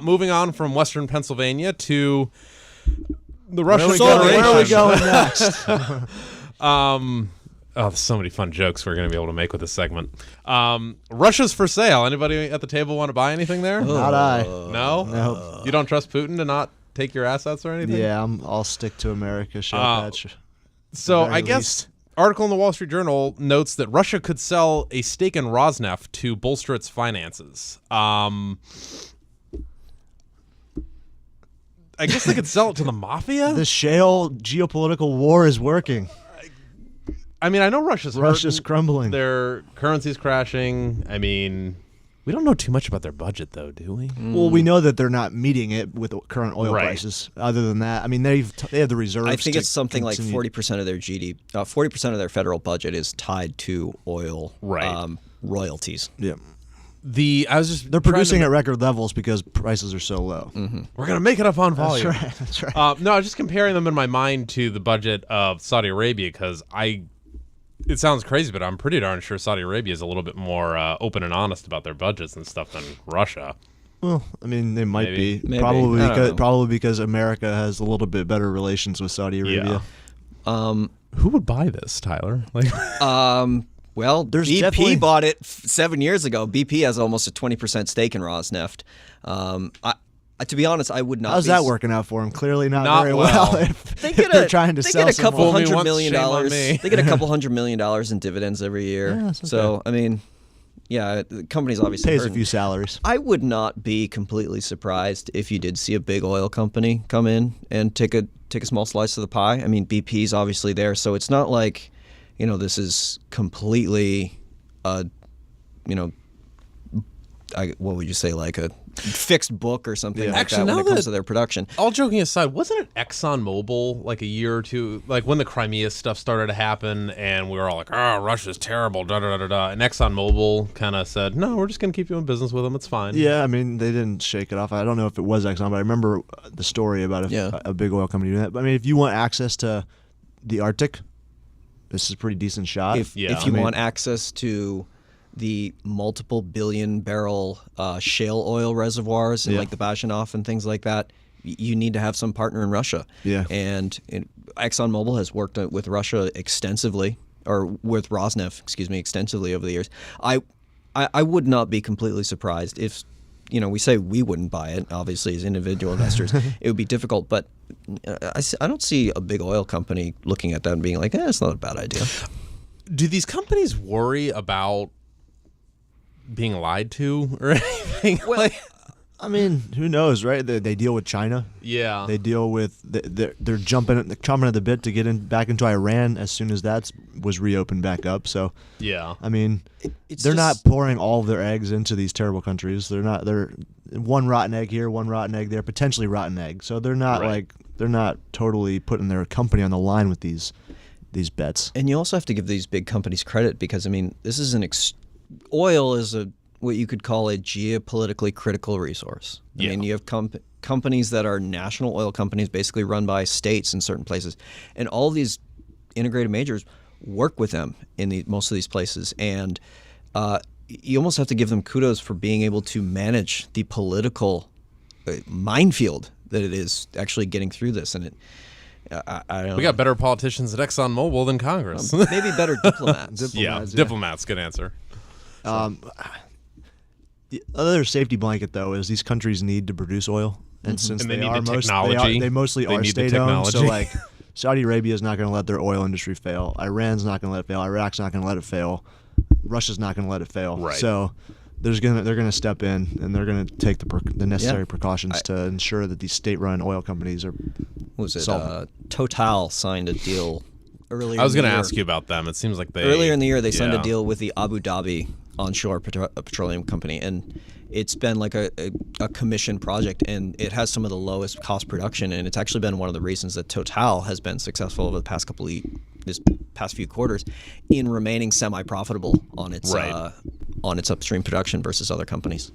Moving on from Western Pennsylvania to the Russian Federation. Where are we going next? There's so many fun jokes we're going to be able to make with this segment. Russia's for sale. Anybody at the table want to buy anything there? Not I. No? No. You don't trust Putin to not take your assets or anything? Yeah, I'll stick to America. So I guess article in the Wall Street Journal notes that Russia could sell a stake in Rosneft to bolster its finances. I guess they could sell it to the mafia? The shale geopolitical war is working. I mean, I know Russia's crumbling. Their currency's crashing. I mean, we don't know too much about their budget, though, do we? Well, we know that they're not meeting it with current oil prices. Other than that, I mean, they have the reserves. I think it's something continue. like 40% of their GDP, 40% of their federal budget is tied to oil royalties. Yeah. They're producing at record levels because prices are so low. Mm-hmm. We're gonna make it up on volume. That's right. No, I was just comparing them in my mind to the budget of Saudi Arabia because it sounds crazy, but I'm pretty darn sure Saudi Arabia is a little bit more open and honest about their budgets and stuff than Russia. Well, I mean, they might be. Maybe. Probably because America has a little bit better relations with Saudi Arabia. Yeah. Who would buy this, Tyler? Well, There's BP definitely- bought it 7 years ago. BP has almost a 20% stake in Rosneft. To be honest, I would not. How's that working out for them? Clearly not very well. They get they're trying to sell get a couple someone. $100 million. Shame on me. They get a couple $100 million in dividends every year. Yeah, that's okay. So I mean, yeah, the company's obviously Pays a hurting. few salaries. I would not be completely surprised if you did see a big oil company come in and take a small slice of the pie. I mean, BP's obviously there, so it's not like, this is completely, what would you say, like a fixed book or something like Actually, that when now it comes that- to their production. All joking aside, wasn't it ExxonMobil like a year or two, like when the Crimea stuff started to happen and we were all like, Russia's terrible, da-da-da-da-da, and ExxonMobil kind of said, no, we're just going to keep doing business with them, it's fine. Yeah, I mean, they didn't shake it off. I don't know if it was Exxon, but I remember the story about a big oil company doing that. But I mean, if you want access to the Arctic, this is a pretty decent shot. If you want access to the multiple billion barrel shale oil reservoirs in like the Bazhenov and things like that, you need to have some partner in Russia. Yeah. And ExxonMobil has worked with Russia extensively, or with Rosneft, extensively over the years. I would not be completely surprised if, we say we wouldn't buy it, obviously, as individual investors. It would be difficult, but I don't see a big oil company looking at that and being like, it's not a bad idea. Do these companies worry about being lied to or anything? Well, I mean, who knows, right? They deal with China. Yeah. They deal with they're chomping at the bit to get back into Iran as soon as that was reopened back up. So yeah. I mean, It's they're just- not pouring all of their eggs into these terrible countries. They're one rotten egg here, one rotten egg there, potentially rotten egg. So they're not they're not totally putting their company on the line with these bets. And you also have to give these big companies credit because, I mean, this is oil is what you could call a geopolitically critical resource. I mean, you have companies that are national oil companies basically run by states in certain places. And all these integrated majors work with them in most of these places. And you almost have to give them kudos for being able to manage the political minefield that it is actually getting through this. And I don't know. We got better politicians at ExxonMobil than Congress. Maybe better diplomats. Diplomats, good answer. The other safety blanket, though, is these countries need to produce oil, and since And they they need are the technology. they mostly They are need the state-owned. So, technology. like, Saudi Arabia is not going to let their oil industry fail. Iran's not going to let it fail. Iraq's not going to let it fail. Russia's not going to let it fail. Right. So they're going to step in and they're going to take the necessary precautions to ensure that these state-run oil companies are. Was it solvent. Total signed a deal earlier? I was going to ask you about them. It seems like they earlier in the year they signed a deal with the Abu Dhabi onshore petroleum company, and it's been like a commission project, and it has some of the lowest cost production, and it's actually been one of the reasons that Total has been successful over the past few quarters in remaining semi-profitable on its upstream production versus other companies.